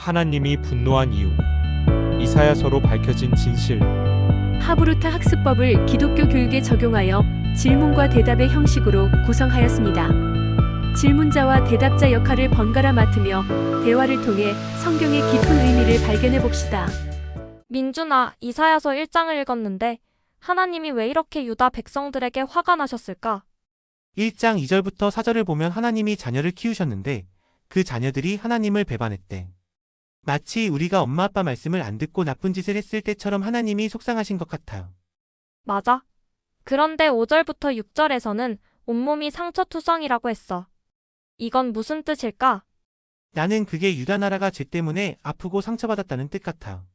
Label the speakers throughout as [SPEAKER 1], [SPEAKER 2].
[SPEAKER 1] 하나님이 분노한 이유. 이사야서로 밝혀진 진실.
[SPEAKER 2] 하브루타 학습법을 기독교 교육에 적용하여 질문과 대답의 형식으로 구성하였습니다. 질문자와 대답자 역할을 번갈아 맡으며 대화를 통해 성경의 깊은 의미를 발견해 봅시다.
[SPEAKER 3] 민준아, 이사야서 1장을 읽었는데 하나님이 왜 이렇게 유다 백성들에게 화가 나셨을까?
[SPEAKER 4] 1장 2절부터 4절을 보면 하나님이 자녀를 키우셨는데 그 자녀들이 하나님을 배반했대. 마치 우리가 엄마 아빠 말씀을 안 듣고 나쁜 짓을 했을 때처럼 하나님이 속상하신 것 같아요.
[SPEAKER 3] 맞아. 그런데 5절부터 6절에서는 온몸이 상처투성이라고 했어. 이건 무슨 뜻일까?
[SPEAKER 4] 나는 그게 유다 나라가 죄 때문에 아프고 상처받았다는 뜻 같아요.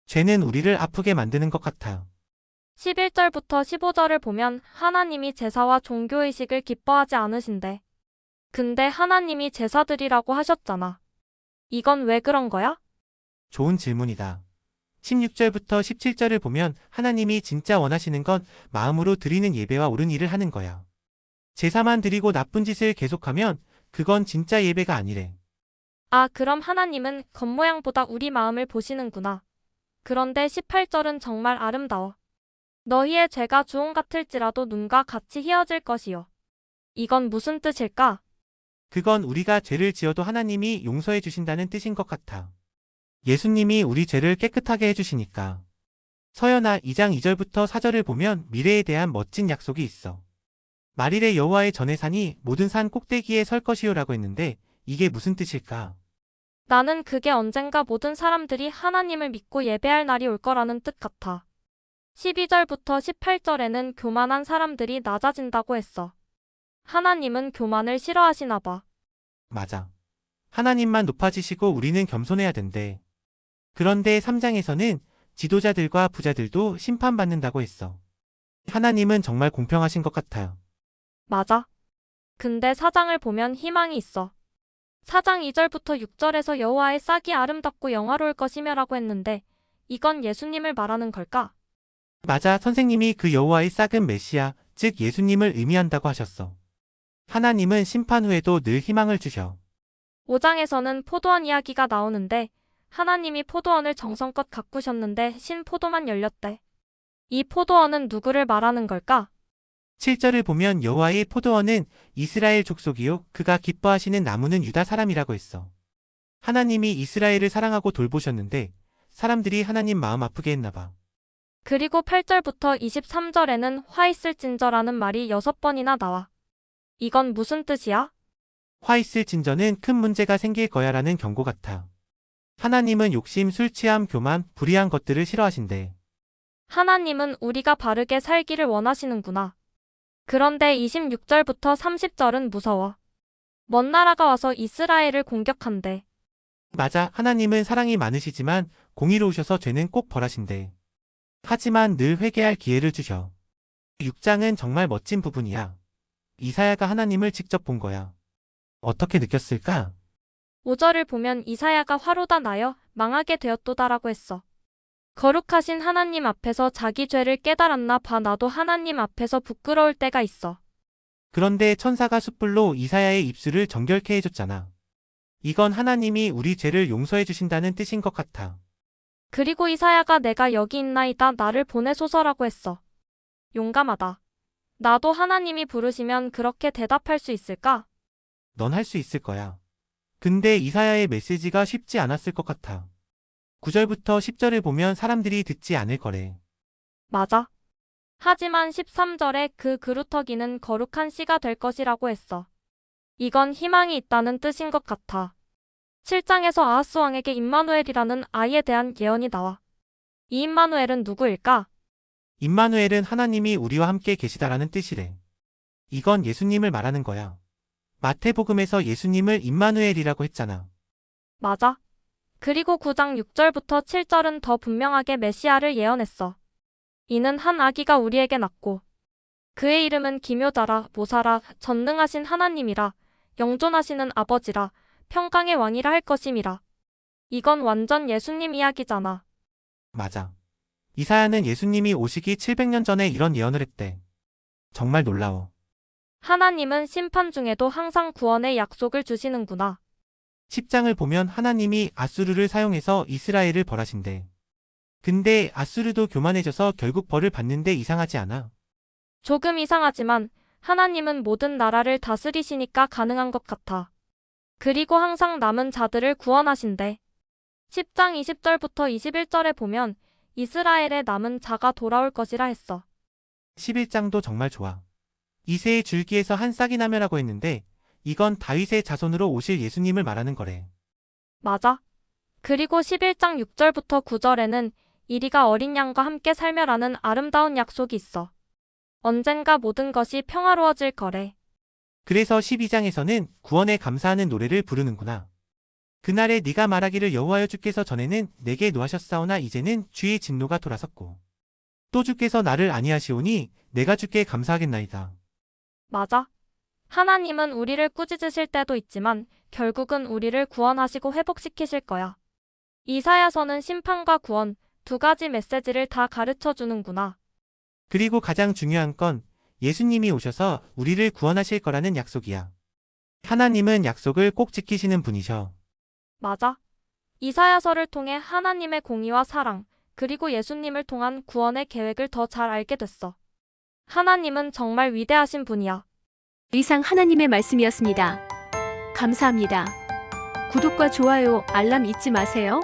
[SPEAKER 4] 죄는 우리를 아프게 만드는 것 같아요.
[SPEAKER 3] 11절부터 15절을 보면 하나님이 제사와 종교의식을 기뻐하지 않으신대. 근데 하나님이 제사드리라고 하셨잖아. 이건 왜 그런 거야?
[SPEAKER 4] 좋은 질문이다. 16절부터 17절을 보면 하나님이 진짜 원하시는 건 마음으로 드리는 예배와 옳은 일을 하는 거야. 제사만 드리고 나쁜 짓을 계속하면 그건 진짜 예배가 아니래.
[SPEAKER 3] 아, 그럼 하나님은 겉모양보다 우리 마음을 보시는구나. 그런데 18절은 정말 아름다워. 너희의 죄가 주홍 같을지라도 눈과 같이 희어질 것이요. 이건 무슨 뜻일까?
[SPEAKER 4] 그건 우리가 죄를 지어도 하나님이 용서해 주신다는 뜻인 것 같아. 예수님이 우리 죄를 깨끗하게 해주시니까. 서연아 2장 2절부터 4절을 보면 미래에 대한 멋진 약속이 있어. 만일에 여호와의 전의 산이 모든 산 꼭대기에 설 것이요라고 했는데 이게 무슨 뜻일까?
[SPEAKER 3] 나는 그게 언젠가 모든 사람들이 하나님을 믿고 예배할 날이 올 거라는 뜻 같아. 12절부터 18절에는 교만한 사람들이 낮아진다고 했어. 하나님은 교만을 싫어하시나 봐.
[SPEAKER 4] 맞아. 하나님만 높아지시고 우리는 겸손해야 된대. 그런데 3장에서는 지도자들과 부자들도 심판받는다고 했어. 하나님은 정말 공평하신 것 같아요.
[SPEAKER 3] 맞아. 근데 4장을 보면 희망이 있어. 4장 2절부터 6절에서 여호와의 싹이 아름답고 영화로울 것이며라고 했는데 이건 예수님을 말하는 걸까?
[SPEAKER 4] 맞아, 선생님이 그 여호와의 싹은 메시아, 즉 예수님을 의미한다고 하셨어. 하나님은 심판 후에도 늘 희망을 주셔.
[SPEAKER 3] 5장에서는 포도원 이야기가 나오는데 하나님이 포도원을 정성껏 가꾸셨는데 신 포도만 열렸대. 이 포도원은 누구를 말하는 걸까?
[SPEAKER 4] 7절을 보면 여호와의 포도원은 이스라엘 족속이요 그가 기뻐하시는 나무는 유다 사람이라고 했어. 하나님이 이스라엘을 사랑하고 돌보셨는데 사람들이 하나님 마음 아프게 했나 봐.
[SPEAKER 3] 그리고 8절부터 23절에는 화 있을진저라는 말이 6번이나 나와. 이건 무슨 뜻이야?
[SPEAKER 4] 화 있을 진저는 큰 문제가 생길 거야라는 경고 같아. 하나님은 욕심, 술 취함, 교만, 불의한 것들을 싫어하신대.
[SPEAKER 3] 하나님은 우리가 바르게 살기를 원하시는구나. 그런데 26절부터 30절은 무서워. 먼 나라가 와서 이스라엘을 공격한대.
[SPEAKER 4] 맞아, 하나님은 사랑이 많으시지만 공의로우셔서 죄는 꼭 벌하신대. 하지만 늘 회개할 기회를 주셔. 6장은 정말 멋진 부분이야. 이사야가 하나님을 직접 본 거야. 어떻게 느꼈을까?
[SPEAKER 3] 5절을 보면 이사야가 화로다 나여 망하게 되었도다라고 했어. 거룩하신 하나님 앞에서 자기 죄를 깨달았나 봐. 나도 하나님 앞에서 부끄러울 때가 있어.
[SPEAKER 4] 그런데 천사가 숯불로 이사야의 입술을 정결케 해줬잖아. 이건 하나님이 우리 죄를 용서해 주신다는 뜻인 것 같아.
[SPEAKER 3] 그리고 이사야가 내가 여기 있나이다 나를 보내소서라고 했어. 용감하다. 나도 하나님이 부르시면 그렇게 대답할 수 있을까?
[SPEAKER 4] 넌 할 수 있을 거야. 근데 이사야의 메시지가 쉽지 않았을 것 같아. 9절부터 10절을 보면 사람들이 듣지 않을 거래.
[SPEAKER 3] 맞아. 하지만 13절에 그 그루터기는 거룩한 씨가 될 것이라고 했어. 이건 희망이 있다는 뜻인 것 같아. 7장에서 아하스 왕에게 임마누엘이라는 아이에 대한 예언이 나와. 이 임마누엘은 누구일까?
[SPEAKER 4] 임마누엘은 하나님이 우리와 함께 계시다라는 뜻이래. 이건 예수님을 말하는 거야. 마태복음에서 예수님을 임마누엘이라고 했잖아.
[SPEAKER 3] 맞아. 그리고 9장 6절부터 7절은 더 분명하게 메시아를 예언했어. 이는 한 아기가 우리에게 낳고 그의 이름은 기묘자라 모사라 전능하신 하나님이라 영존하시는 아버지라 평강의 왕이라 할 것임이라. 이건 완전 예수님 이야기잖아.
[SPEAKER 4] 맞아. 이사야는 예수님이 오시기 700년 전에 이런 예언을 했대. 정말 놀라워.
[SPEAKER 3] 하나님은 심판 중에도 항상 구원의 약속을 주시는구나.
[SPEAKER 4] 10장을 보면 하나님이 아수르를 사용해서 이스라엘을 벌하신대. 근데 아수르도 교만해져서 결국 벌을 받는데 이상하지 않아?
[SPEAKER 3] 조금 이상하지만 하나님은 모든 나라를 다스리시니까 가능한 것 같아. 그리고 항상 남은 자들을 구원하신대. 10장 20절부터 21절에 보면 이스라엘의 남은 자가 돌아올 것이라 했어.
[SPEAKER 4] 11장도 정말 좋아. 이새의 줄기에서 한 싹이 나면라고 했는데 이건 다윗의 자손으로 오실 예수님을 말하는 거래.
[SPEAKER 3] 맞아. 그리고 11장 6절부터 9절에는 이리가 어린 양과 함께 살며라는 아름다운 약속이 있어. 언젠가 모든 것이 평화로워질 거래.
[SPEAKER 4] 그래서 12장에서는 구원에 감사하는 노래를 부르는구나. 그날에 네가 말하기를 여호와여 주께서 전에는 내게 노하셨사오나 이제는 주의 진노가 돌아섰고 또 주께서 나를 아니하시오니 내가 주께 감사하겠나이다.
[SPEAKER 3] 맞아. 하나님은 우리를 꾸짖으실 때도 있지만 결국은 우리를 구원하시고 회복시키실 거야. 이사야서는 심판과 구원 두 가지 메시지를 다 가르쳐 주는구나.
[SPEAKER 4] 그리고 가장 중요한 건 예수님이 오셔서 우리를 구원하실 거라는 약속이야. 하나님은 약속을 꼭 지키시는 분이셔.
[SPEAKER 3] 맞아. 이사야서를 통해 하나님의 공의와 사랑, 그리고 예수님을 통한 구원의 계획을 더 잘 알게 됐어. 하나님은 정말 위대하신 분이야.
[SPEAKER 2] 이상 하나님의 말씀이었습니다. 감사합니다. 구독과 좋아요, 알람 잊지 마세요.